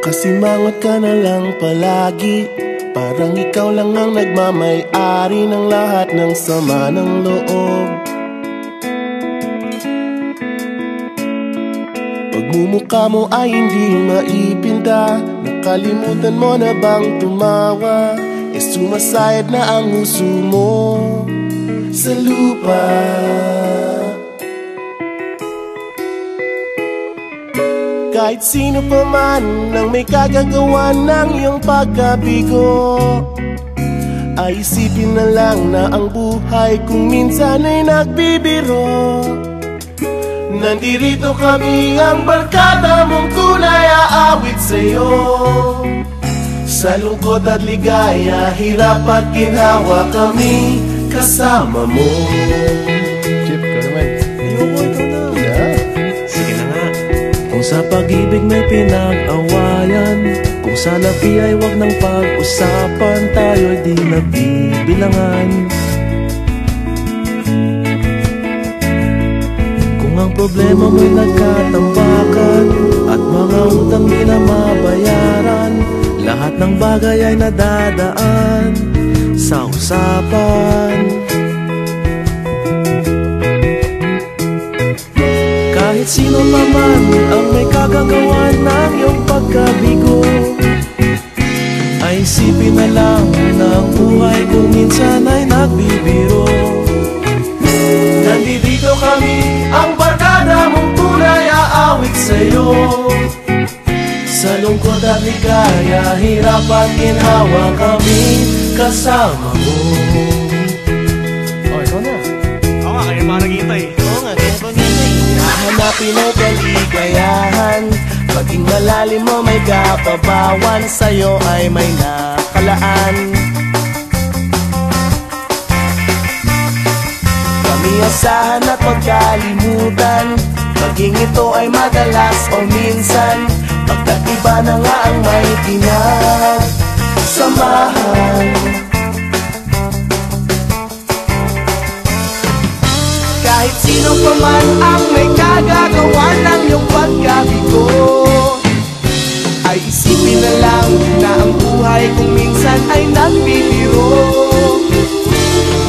Nakasimangot ka na lang palagi, parang ikaw lang ang nagmamay-ari ng lahat ng sama ng loob. Pagmumukha mo ay hindi maipinta, nakalimutan mo na bang tumawa? Sumasayad na ang huso mo sa lupa. Kahit sino pa man ang may kagagawa ng iyong pagkabigo, ay isipin na lang na ang buhay kung minsan ay nagbibiro. Nandirito kami, ang barkada mong tunay aawit sa'yo. Sa lungkot at ligaya, hirap at ginhawa, kami kasama mo. Chip, ka naman. Ayoko, ito na. Yeah. Sige na nga. Kung sa pag-ibig may pinag-awayan, kung sa lapi ay wag nang pag-usapan, tayo'y di nagbibilangan. Kung ang problema mo'y nagkatambakan at mga utang di na mabayaran, lahat ng bagay ay nadadaan sa usapan. Kahit sino pa man ang may kagagawa ng iyong pagkabigo, ay isipin na lang na ang buhay kung minsan ay nagbibiro. Nandito kami, ang barkada mong tunay aawit sa'yo. Sa lungkot at ligaya, hirap at ginhawa, kami kasama mo. Oh, ikaw na. Oo nga, kaya mga naghihintay. Oo nga, kaya pag-ibig hahanapin ay kaligayahan, paging malalim mo may kapabawan, sa'yo ay may nakalaan. Kami asahan at pagkalimutan, maging ito ay madalas o minsan, pagkat iba na nga ang may pinagsamahan. Kahit sino pa man ang may kagagawa ng iyong pagkabigo, ay isipin na lang na ang buhay kung minsan ay nagbibiro.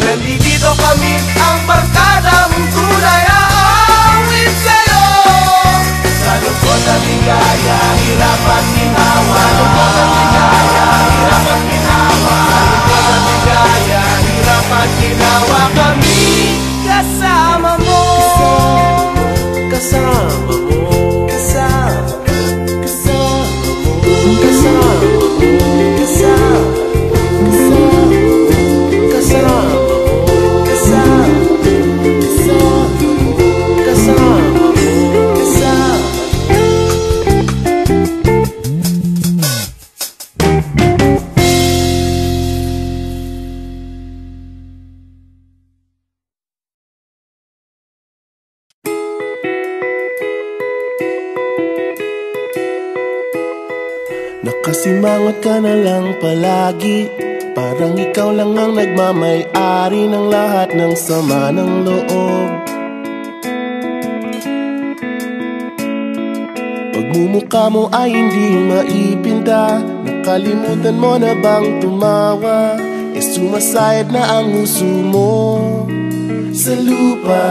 Nandito kami, ang barkada mong tunay aawit sa'yo. Sa lungkot at ligaya, hirap at ginhawa. Sa lungkot at ligaya, hirap at ginhawa. Sa lungkot at ligaya, hirap at ginhawa, kami kasama mo. Kasama mo. Kasama mo. Kasama mo. Kasama mo. Kasama mo. Nakasimangot ka na lang palagi, parang ikaw lang ang nagmamay-ari ng lahat ng sama ng loob. Pagmumukha mo ay hindi maipinta, nakalimutan mo na bang tumawa? Sumasayad na ang huso mo sa lupa.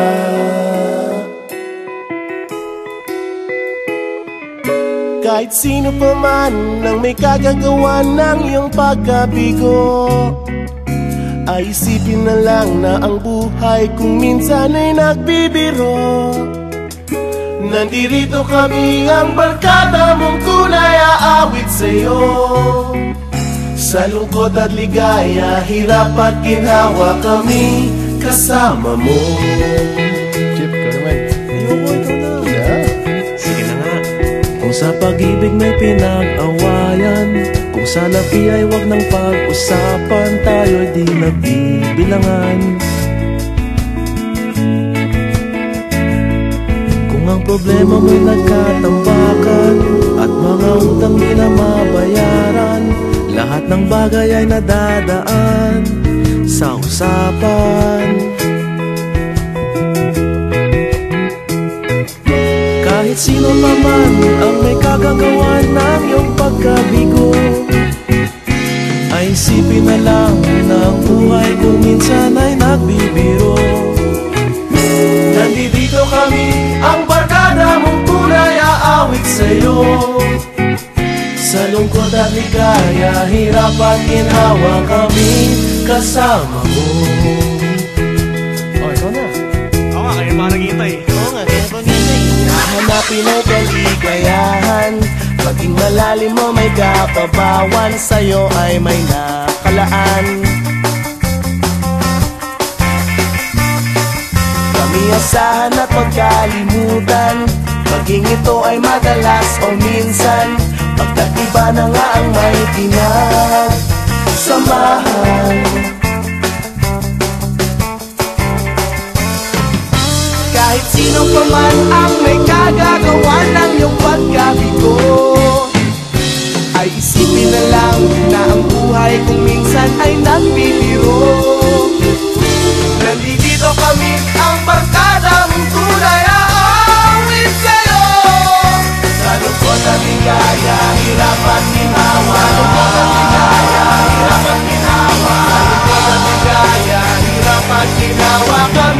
Kahit sino pa man ang may kagagawa ng iyong pagkabigo, ay isipin na lang na ang buhay kung minsan ay nagbibiro. Nandirito kami, ang barkada mong tunay aawit sa'yo. Sa lungkot at ligaya, hirap at ginhawa, kami kasama mo. Chip, ka naman. Ayoko, ito na. Yeah. Sige na nga. Kung sa pag-ibig may pinag-awayan, kung sa lapi ay wag nang pag-usapan, tayo'y di nagbibilangan. Kung ang problema mo'y nagkatambakan at mga utang di na mabayaran, lahat ng bagay ay nadadaan sa usapan. Kahit sino pa man ang may kagagawa ng iyong pagkabigo, isipin na lang na ang buhay kung minsan ay nagbibiro. Nandito kami, ang barkada mong tunay aawit sa'yo. Sa lungkot at ligaya, hirap at ginhawa kami kasama mo. Oh, ikaw na. Oo nga, kayo mga naghihintay. Oo nga, kaya pag-inay. Hahanapin ay kaligayahan, maging malalim mo may kapabawan, sa'yo ay may nakalaan. Kami asahan at pagkalimutan, maging ito ay madalas o minsan, pagkat iba na nga ang may pinagsamahan. Kahit sino pa man ang may kagagawa ng iyong pagkabigo, ay isipin na lang na ang buhay kung minsan ay nagbibiro. Nandito kami, ang barkada mong tunay aawit sa'yo. Sa lungkot at ligaya, hirap at ginhawa. Sa lungkot at ligaya, hirap at ginhawa. Sa lungkot at ligaya, hirap at ginhawa.